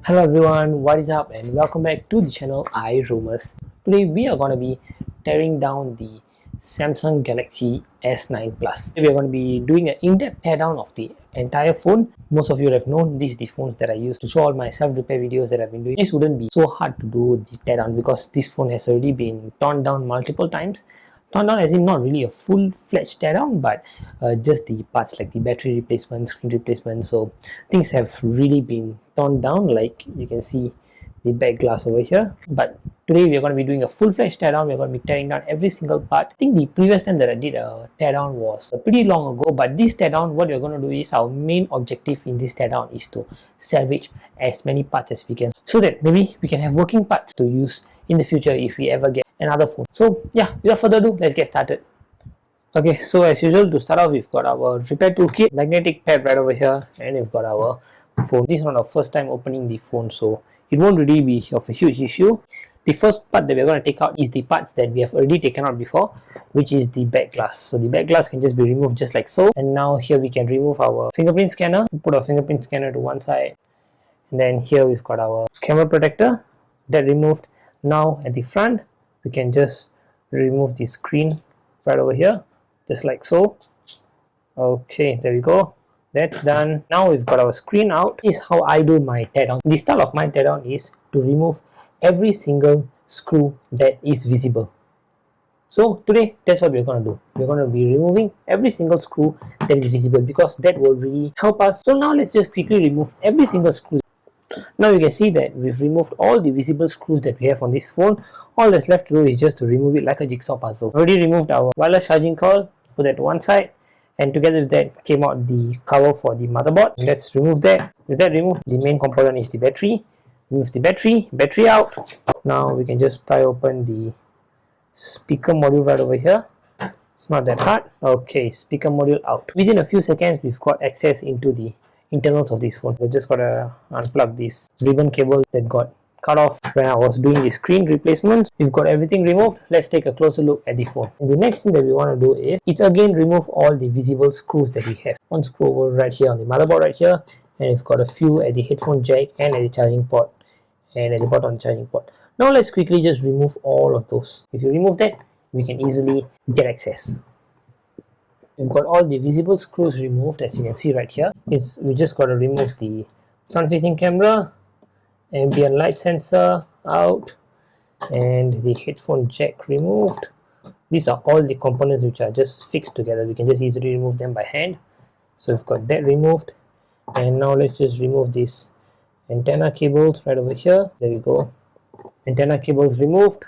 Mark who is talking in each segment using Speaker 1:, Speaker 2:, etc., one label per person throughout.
Speaker 1: Hello everyone, what is up and welcome back to the channel iRumors. Today we are going to be tearing down the Samsung Galaxy S9 Plus. We are going to be doing an in-depth teardown of the entire phone. Most of you have known these are the phones that I use to show all my self-repair videos that I've been doing. This wouldn't be so hard to do the teardown because this phone has already been torn down multiple times. Torn down as in not really a full-fledged teardown, but just the parts like the battery replacement, screen replacement. So things have really been torn down, like you can see the back glass over here. But today we are going to be doing a full-fledged teardown. We're going to be tearing down every single part. I think the previous time that I did a teardown was pretty long ago, but this teardown, what we're going to do is, our main objective in this teardown is to salvage as many parts as we can, so that maybe we can have working parts to use in the future if we ever get another phone. So yeah, without further ado, let's get started. Okay, so as usual, to start off, we've got our repair toolkit, magnetic pad right over here, and we've got our phone. This is not our first time opening the phone, so it won't really be of a huge issue. The first part that we're going to take out is the parts that we have already taken out before, which is the back glass. So the back glass can just be removed just like so. And now here we can remove our fingerprint scanner. Put our fingerprint scanner to one side, and then here we've got our camera protector that removed. Now at the front we can just remove the screen right over here, just like so. Okay, there we go, that's done. Now we've got our screen out. This is how I do my teardown. The style of my teardown is to remove every single screw that is visible. So today that's what we're going to do. We're going to be removing every single screw that is visible, because that will really help us. So now let's just quickly remove every single screw. Now you can see that we've removed all the visible screws that we have on this phone. All that's left to do is just to remove it like a jigsaw puzzle. We've already removed our wireless charging cord, put that to one side, and together with that came out the cover for the motherboard. Let's remove that. With that removed, the main component is the battery. Remove the battery out. Now we can just pry open the speaker module right over here. It's not that hard. Okay, speaker module out. Within a few seconds we've got access into the internals of this phone. We just gotta unplug this ribbon cable that got cut off when I was doing the screen replacements. We've got everything removed. Let's take a closer look at the phone. And the next thing that we want to do is, it's again remove all the visible screws that we have. One screw over right here on the motherboard right here, and we've got a few at the headphone jack and at the charging port, and at the bottom of the charging port. Now let's quickly just remove all of those. If you remove that, we can easily get access. We've got all the visible screws removed, as you can see right here. We just got to remove the front facing camera, ambient light sensor out, and the headphone jack removed. These are all the components which are just fixed together. We can just easily remove them by hand. So we've got that removed, and now let's just remove these antenna cables right over here. There we go, antenna cables removed.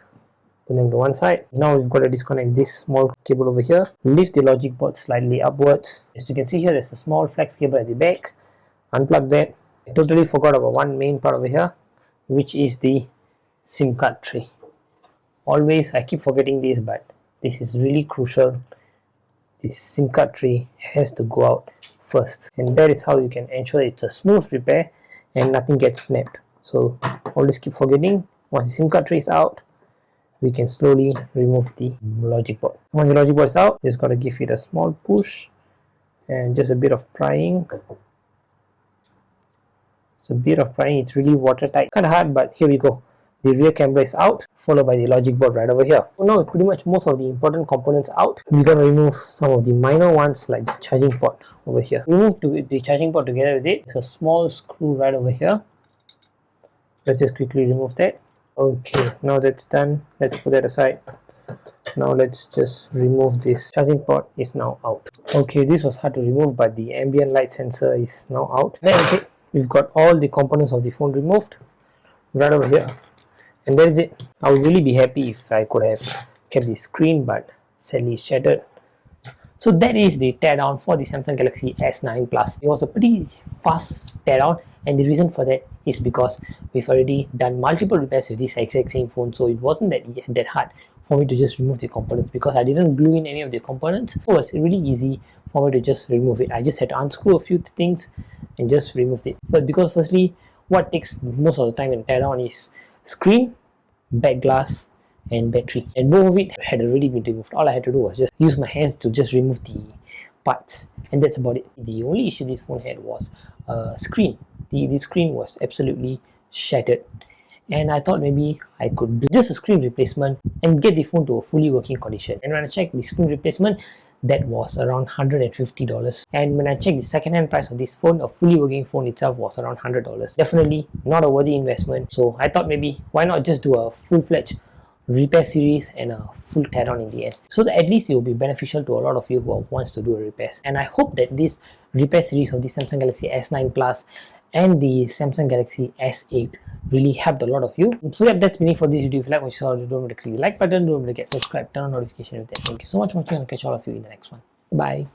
Speaker 1: Put them to one side. Now we've got to disconnect this small cable over here. Lift the logic board slightly upwards. As you can see here, there's a small flex cable at the back. Unplug that. I totally forgot about one main part over here, which is the SIM card tray. Always I keep forgetting this, but this is really crucial. This SIM card tray has to go out first, and that is how you can ensure it's a smooth repair and nothing gets snapped. So always keep forgetting. Once the SIM card tray is out, we can slowly remove the logic board. Once the logic board is out, just got to give it a small push and just a bit of prying. It's a bit of prying. It's really watertight, kind of hard, but here we go. The rear camera is out, followed by the logic board right over here. So now pretty much most of the important components out. We're going to remove some of the minor ones, like the charging port over here. Remove the charging port together with it. It's a small screw right over here. Let's just quickly remove that. Okay, now that's done. Let's put that aside. Now let's just remove this. Charging port is now out. Okay, this was hard to remove, but the ambient light sensor is now out. Then okay, we've got all the components of the phone removed right over here, and that is it. I would really be happy if I could have kept the screen, but sadly it's shattered. So that is the teardown for the Samsung Galaxy S9 Plus. It was a pretty fast teardown, and the reason for that is because we've already done multiple repairs with this exact same phone, so it wasn't that hard for me to just remove the components, because I didn't glue in any of the components. It was really easy for me to just remove it. I just had to unscrew a few things and just remove it. But because firstly, what takes most of the time in teardown is screen, back glass, and battery, and both of it had already been removed. All I had to do was just use my hands to just remove the parts, and that's about it. The only issue this phone had was screen. The screen was absolutely shattered, and I thought maybe I could do just a screen replacement and get the phone to a fully working condition. And when I checked the screen replacement, that was around $150, and when I checked the second-hand price of this phone, a fully working phone itself was around $100. Definitely not a worthy investment. So I thought maybe why not just do a full-fledged repair series and a full teardown in the end, so that at least it will be beneficial to a lot of you who wants to do a repairs. And I hope that this repair series of the Samsung Galaxy S9 Plus and the Samsung Galaxy S8 really helped a lot of you. So yeah, that's me for this video. If you like what you saw, don't forget to click the like button, don't forget to get subscribed, turn on notification with that. Thank you so much for watching, and I'll catch all of you in the next one. Bye.